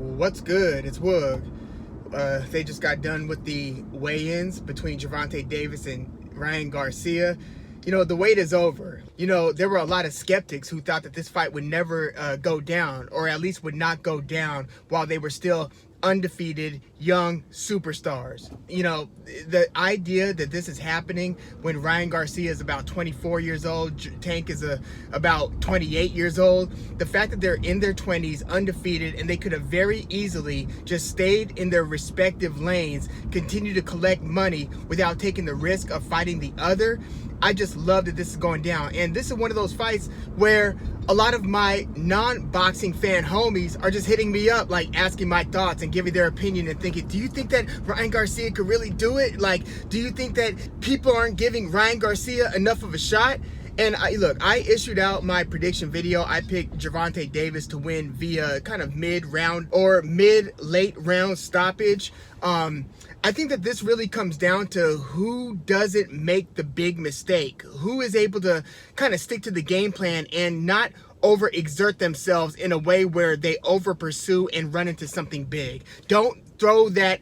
What's good? It's Woog. They just got done with the weigh-ins between Gervonta Davis and Ryan Garcia. The wait is over. There were a lot of skeptics who thought that this fight would never go down, or at least would not go down while they were still undefeated young superstars. The idea that this is happening when Ryan Garcia is about 24 years old, Tank is about 28 years old, the fact that they're in their 20s undefeated and they could have very easily just stayed in their respective lanes, continue to collect money without taking the risk of fighting the other. I just love that this is going down. And this is one of those fights where a lot of my non-boxing fan homies are just hitting me up, like asking my thoughts and giving their opinion and thinking, do you think that Ryan Garcia could really do it? Like, do you think that people aren't giving Ryan Garcia enough of a shot? And I issued out my prediction video. I picked Gervonta Davis to win via kind of mid-round or mid-late round stoppage. I think that this really comes down to who doesn't make the big mistake, who is able to kind of stick to the game plan and not overexert themselves in a way where they over pursue and run into something big. Don't throw that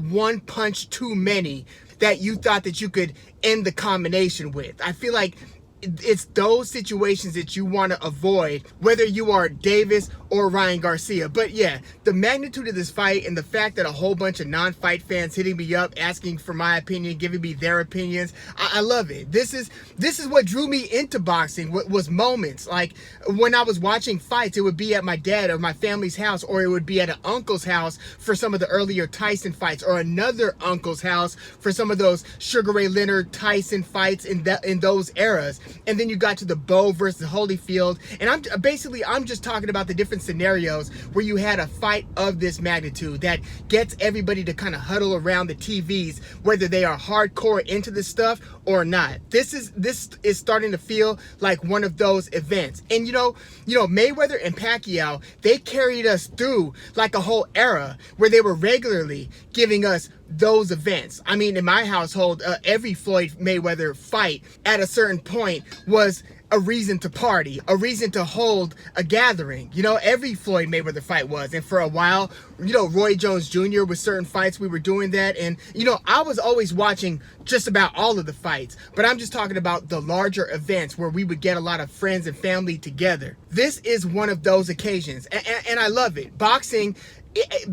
one punch too many that you thought that you could end the combination with. I feel like it's those situations that you want to avoid, whether you are Davis or Ryan Garcia. But yeah, the magnitude of this fight and the fact that a whole bunch of non-fight fans hitting me up, asking for my opinion, giving me their opinions, I love it. This is what drew me into boxing, was moments. Like when I was watching fights, it would be at my dad or my family's house, or it would be at an uncle's house for some of the earlier Tyson fights, or another uncle's house for some of those Sugar Ray Leonard Tyson fights in those eras. And then you got to the Bo versus Holyfield. And I'm just talking about the different scenarios where you had a fight of this magnitude that gets everybody to kind of huddle around the TVs, whether they are hardcore into this stuff or not. This is starting to feel like one of those events. And Mayweather and Pacquiao, they carried us through like a whole era where they were regularly giving us those events. I mean, in my household, every Floyd Mayweather fight at a certain point was a reason to party, a reason to hold a gathering. Every Floyd Mayweather fight was. And for a while, Roy Jones Jr. with certain fights, we were doing that. And, I was always watching just about all of the fights. But I'm just talking about the larger events where we would get a lot of friends and family together. This is one of those occasions. And I love it. Boxing,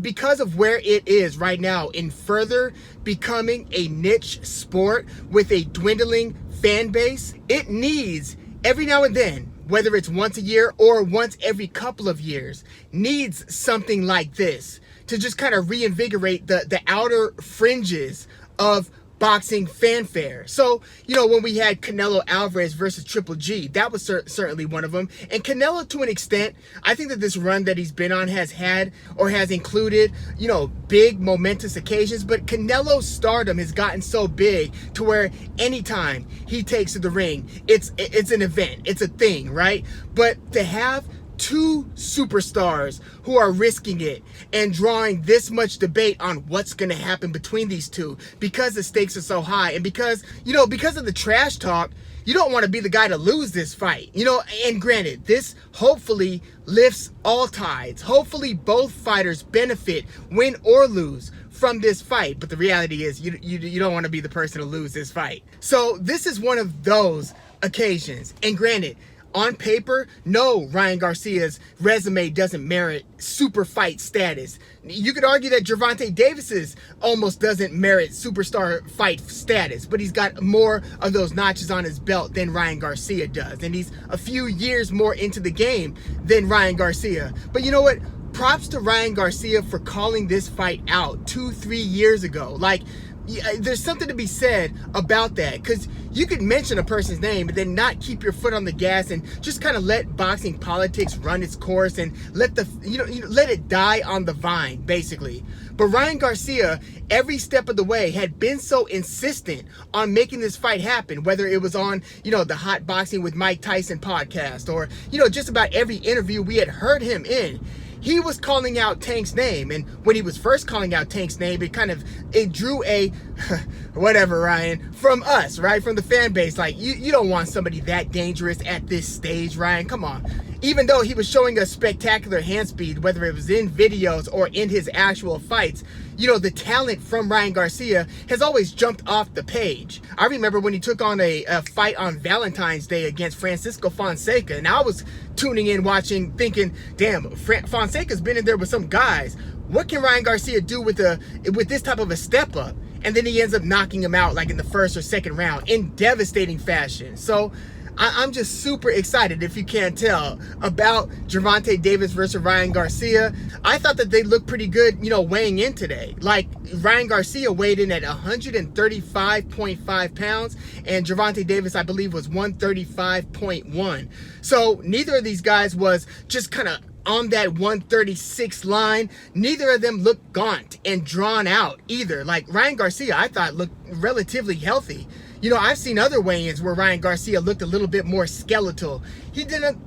because of where it is right now in further becoming a niche sport with a dwindling fan base, it needs every now and then, whether it's once a year or once every couple of years, needs something like this to just kind of reinvigorate the outer fringes of boxing fanfare. So, when we had Canelo Alvarez versus Triple G, that was certainly one of them. And Canelo, to an extent, I think that this run that he's been on has included, big momentous occasions. But Canelo's stardom has gotten so big to where anytime he takes to the ring, it's an event, it's a thing, right? But to have two superstars who are risking it and drawing this much debate on what's going to happen between these two, because the stakes are so high, and because of the trash talk, you don't want to be the guy to lose this fight. And granted, this hopefully lifts all tides. Hopefully both fighters benefit, win or lose, from this fight. But the reality is you don't want to be the person to lose this fight. So this is one of those occasions. And granted, on paper, no, Ryan Garcia's resume doesn't merit super fight status. You could argue that Gervonta Davis's almost doesn't merit superstar fight status, but he's got more of those notches on his belt than Ryan Garcia does. And he's a few years more into the game than Ryan Garcia. But you know what? Props to Ryan Garcia for calling this fight out 2-3 years ago. There's something to be said about that, because you could mention a person's name and then not keep your foot on the gas and just kind of let boxing politics run its course and let let it die on the vine, basically. But Ryan Garcia, every step of the way, had been so insistent on making this fight happen, whether it was on, the Hot Boxing with Mike Tyson podcast, or, just about every interview we had heard him in. He was calling out Tank's name, and when he was first calling out Tank's name, it drew a whatever, Ryan, from us, right? From the fan base. Like, you don't want somebody that dangerous at this stage, Ryan. Come on. Even though he was showing a spectacular hand speed, whether it was in videos or in his actual fights, the talent from Ryan Garcia has always jumped off the page. I remember when he took on a fight on Valentine's Day against Francisco Fonseca, and I was tuning in, watching, thinking, damn, Fonseca's been in there with some guys. What can Ryan Garcia do with this type of a step up? And then he ends up knocking him out like in the first or second round in devastating fashion. So I'm just super excited, if you can't tell, about Gervonta Davis versus Ryan Garcia. I thought that they looked pretty good, weighing in today. Like, Ryan Garcia weighed in at 135.5 pounds, and Gervonta Davis, I believe, was 135.1. So neither of these guys was just kind of on that 136 line. Neither of them looked gaunt and drawn out either. Like, Ryan Garcia, I thought, looked relatively healthy. I've seen other weigh-ins where Ryan Garcia looked a little bit more skeletal. He didn't,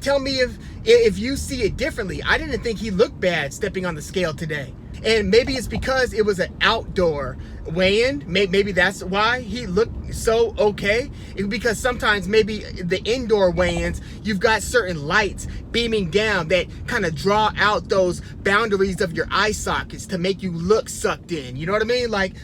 tell me if you see it differently. I didn't think he looked bad stepping on the scale today. And maybe it's because it was an outdoor weigh-in. Maybe that's why he looked so okay. Because sometimes maybe the indoor weigh-ins, you've got certain lights beaming down that kind of draw out those boundaries of your eye sockets to make you look sucked in. You know what I mean? Like,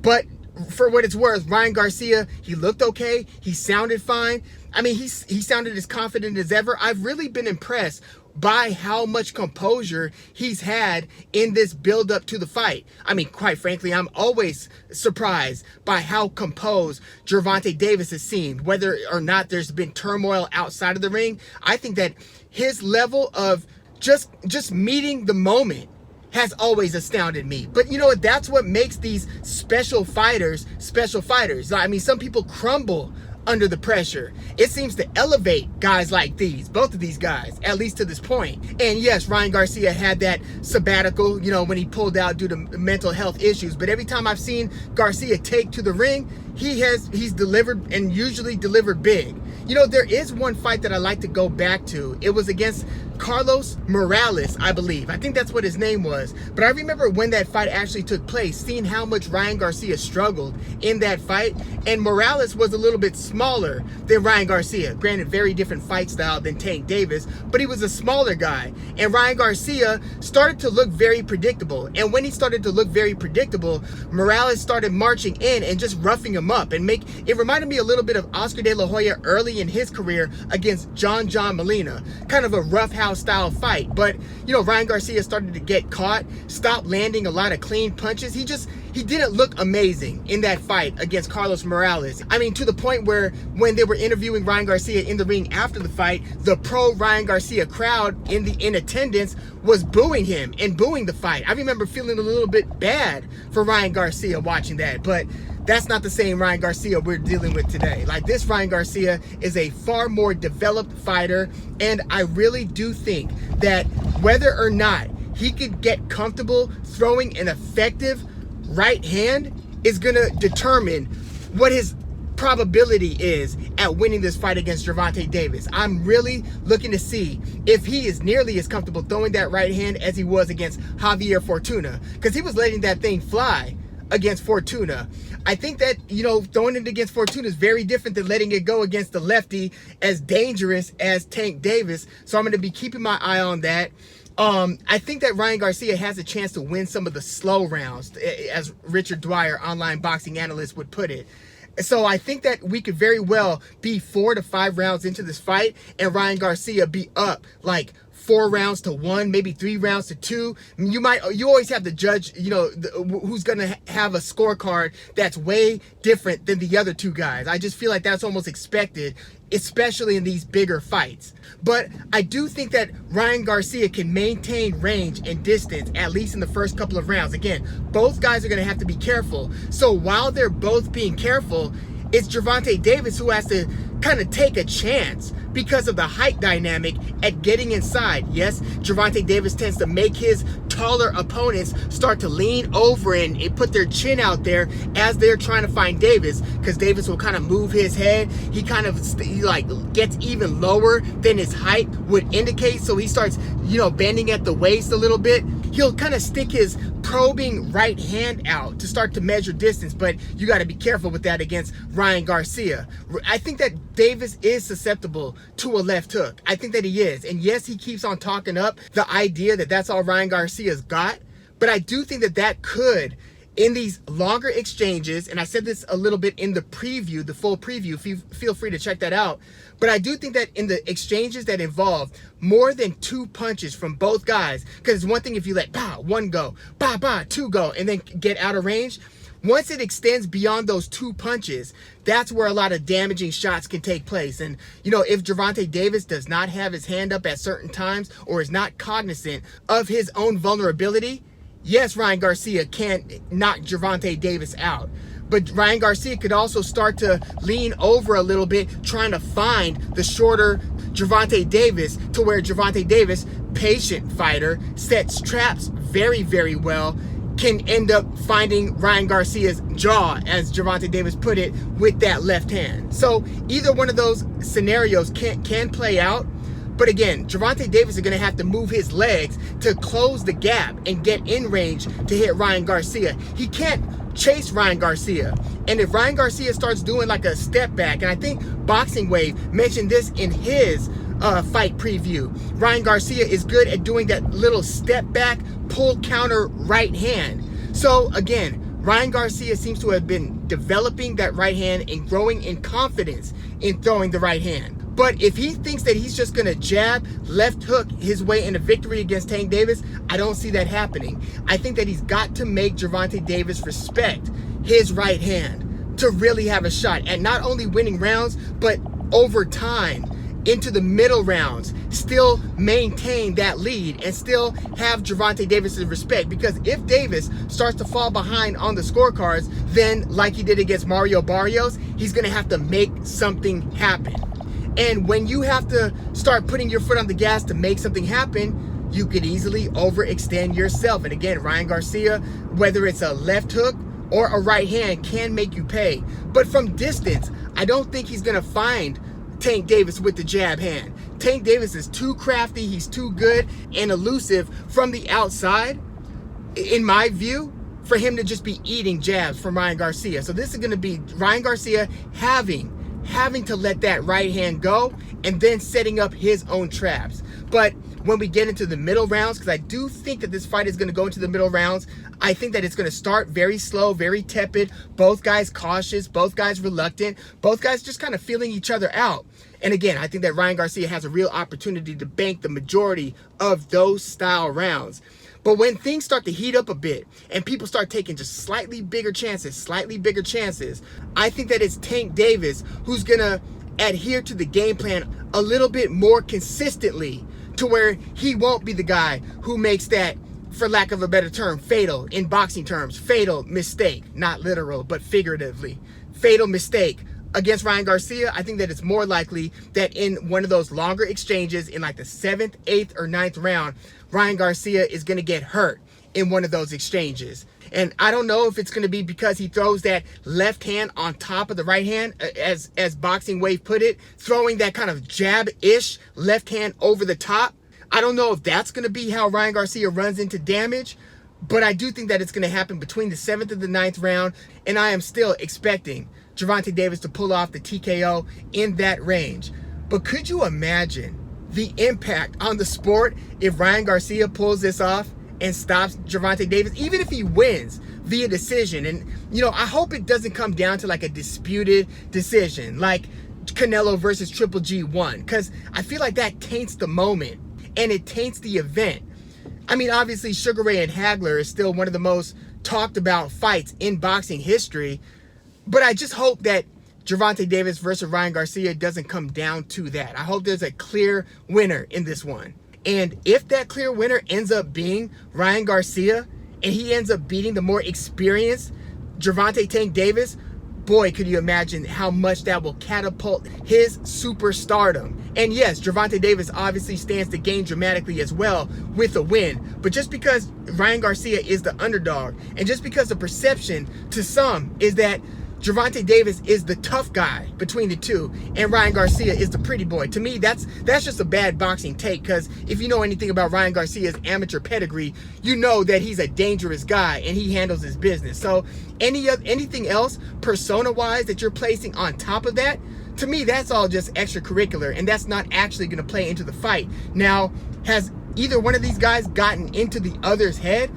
but for what it's worth, Ryan Garcia, he looked okay. He sounded fine. He sounded as confident as ever. I've really been impressed by how much composure he's had in this build up to the fight. Quite frankly, I'm always surprised by how composed Gervonta Davis has seemed, whether or not there's been turmoil outside of the ring. I think that his level of just meeting the moment has always astounded me. But you know what? That's what makes these special fighters special fighters. Some people crumble under the pressure. It seems to elevate guys like these, both of these guys, at least to this point. And yes, Ryan Garcia had that sabbatical, when he pulled out due to mental health issues. But every time I've seen Garcia take to the ring, he's delivered, and usually delivered big. There is one fight that I like to go back to. It was against Carlos Morales, I believe. I think that's what his name was. But I remember when that fight actually took place, seeing how much Ryan Garcia struggled in that fight. And Morales was a little bit smaller than Ryan Garcia. Granted, very different fight style than Tank Davis, but he was a smaller guy. And Ryan Garcia started to look very predictable. And when he started to look very predictable, Morales started marching in and just roughing him up. And it reminded me a little bit of Oscar De La Hoya early in his career against John Molina. Kind of a roughhouse style fight. But Ryan Garcia started to get caught, stopped landing a lot of clean punches. He didn't look amazing in that fight against Carlos Morales. To the point where when they were interviewing Ryan Garcia in the ring after the fight, the pro Ryan Garcia crowd in attendance was booing him and booing the fight. I remember feeling a little bit bad for Ryan Garcia watching that, but that's not the same Ryan Garcia we're dealing with today. Like, this Ryan Garcia is a far more developed fighter, and I really do think that whether or not he could get comfortable throwing an effective right hand is going to determine what his probability is at winning this fight against Gervonta Davis. I'm really looking to see if he is nearly as comfortable throwing that right hand as he was against Javier Fortuna, because he was letting that thing fly against Fortuna. I think that, throwing it against Fortuna is very different than letting it go against the lefty as dangerous as Tank Davis. So I'm going to be keeping my eye on that. I think that Ryan Garcia has a chance to win some of the slow rounds, as Richard Dwyer, online boxing analyst, would put it. So I think that we could very well be 4 to 5 rounds into this fight and Ryan Garcia be up like 4 rounds to 1, maybe 3 rounds to 2. You always have to judge, who's going to have a scorecard that's way different than the other two guys. I just feel like that's almost expected, especially in these bigger fights. But I do think that Ryan Garcia can maintain range and distance, at least in the first couple of rounds. Again, both guys are going to have to be careful. So while they're both being careful, it's Gervonta Davis who has to kind of take a chance because of the height dynamic at getting inside. Yes, Gervonta Davis tends to make his taller opponents start to lean over and put their chin out there as they're trying to find Davis, because Davis will kind of move his head. He gets even lower than his height would indicate, so he starts bending at the waist a little bit. he'll kind of stick his probing right hand out to start to measure distance, but you got to be careful with that against Ryan Garcia. I think that Davis is susceptible to a left hook. I think that he is. And yes, he keeps on talking up the idea that that's all Ryan Garcia's got, but I do think that that could, in these longer exchanges, and I said this a little bit in the preview, the full preview, feel free to check that out. But I do think that in the exchanges that involve more than 2 punches from both guys, because it's one thing if you let one go, two go, and then get out of range. Once it extends beyond those 2 punches, that's where a lot of damaging shots can take place. And, you know, if Gervonta Davis does not have his hand up at certain times or is not cognizant of his own vulnerability, yes, Ryan Garcia can knock Gervonta Davis out. But Ryan Garcia could also start to lean over a little bit, trying to find the shorter Gervonta Davis, to where Gervonta Davis, patient fighter, sets traps very, very well, can end up finding Ryan Garcia's jaw, as Gervonta Davis put it, with that left hand. So either one of those scenarios can play out. But again, Gervonta Davis is going to have to move his legs to close the gap and get in range to hit Ryan Garcia. He can't chase Ryan Garcia. And if Ryan Garcia starts doing like a step back, and I think Boxing Wave mentioned this in his fight preview, Ryan Garcia is good at doing that little step back, pull counter right hand. So again, Ryan Garcia seems to have been developing that right hand and growing in confidence in throwing the right hand. But if he thinks that he's just going to jab, left hook his way into victory against Tank Davis, I don't see that happening. I think that he's got to make Gervonta Davis respect his right hand to really have a shot at not only winning rounds, but over time into the middle rounds, still maintain that lead and still have Gervonta Davis's respect. Because if Davis starts to fall behind on the scorecards, then like he did against Mario Barrios, he's going to have to make something happen. And when you have to start putting your foot on the gas to make something happen, you could easily overextend yourself. And again, Ryan Garcia, whether it's a left hook or a right hand, can make you pay. But from distance, I don't think he's going to find Tank Davis with the jab hand. Tank Davis is too crafty, he's too good and elusive from the outside, in my view, for him to just be eating jabs from Ryan Garcia. So this is going to be Ryan Garcia having to let that right hand go and then setting up his own traps. But when we get into the middle rounds, because I do think that this fight is going to go into the middle rounds, I think that it's going to start very slow, very tepid, both guys cautious, both guys reluctant, both guys just kind of feeling each other out. And again, I think that Ryan Garcia has a real opportunity to bank the majority of those style rounds. But when things start to heat up a bit and people start taking just slightly bigger chances, I think that it's Tank Davis who's going to adhere to the game plan a little bit more consistently, to where he won't be the guy who makes that, for lack of a better term, fatal, in boxing terms, fatal mistake, not literal, but figuratively, fatal mistake against Ryan Garcia. I think that it's more likely that in one of those longer exchanges, in like the 7th, 8th, or 9th round, Ryan Garcia is going to get hurt in one of those exchanges. And I don't know if it's going to be because he throws that left hand on top of the right hand, as Boxing Wave put it, throwing that kind of jab-ish left hand over the top. I don't know if that's going to be how Ryan Garcia runs into damage, but I do think that it's going to happen between the 7th and the 9th round, and I am still expecting Gervonta Davis to pull off the TKO in that range. But could you imagine the impact on the sport if Ryan Garcia pulls this off and stops Gervonta Davis, even if he wins via decision? And, you know, I hope it doesn't come down to like a disputed decision, like Canelo versus Triple G1, because I feel like that taints the moment and it taints the event. I mean, obviously, Sugar Ray and Hagler is still one of the most talked about fights in boxing history, but I just hope that Gervonta Davis versus Ryan Garcia doesn't come down to that. I hope there's a clear winner in this one. And if that clear winner ends up being Ryan Garcia and he ends up beating the more experienced Gervonta Tank Davis, boy, could you imagine how much that will catapult his superstardom. And yes, Gervonta Davis obviously stands to gain dramatically as well with a win. But just because Ryan Garcia is the underdog, and just because the perception to some is that Gervonta Davis is the tough guy between the two, and Ryan Garcia is the pretty boy. To me, that's just a bad boxing take, because if you know anything about Ryan Garcia's amateur pedigree, you know that he's a dangerous guy and he handles his business. So anything else persona-wise that you're placing on top of that, to me, that's all just extracurricular, and that's not actually going to play into the fight. Now, has either one of these guys gotten into the other's head?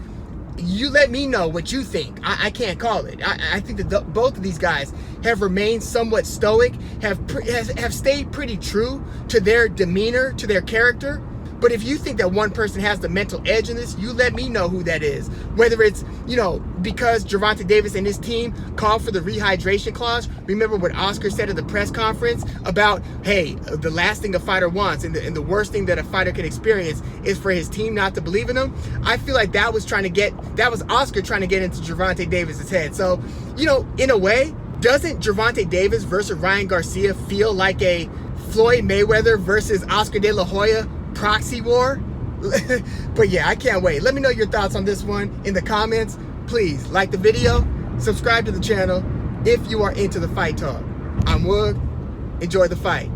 You let me know what you think. I can't call it. I think that both of these guys have remained somewhat stoic, have stayed pretty true to their demeanor, to their character. But if you think that one person has the mental edge in this, you let me know who that is. Whether it's, because Gervonta Davis and his team called for the rehydration clause. Remember what Oscar said at the press conference about, hey, the last thing a fighter wants and the worst thing that a fighter can experience is for his team not to believe in him. I feel like that was Oscar trying to get into Gervonta Davis's head. So, in a way, doesn't Gervonta Davis versus Ryan Garcia feel like a Floyd Mayweather versus Oscar De La Hoya proxy war? But yeah, I can't wait. Let me know your thoughts on this one in the comments. Please like the video, subscribe to the channel if you are into the fight talk. I'm Wood. Enjoy the fight.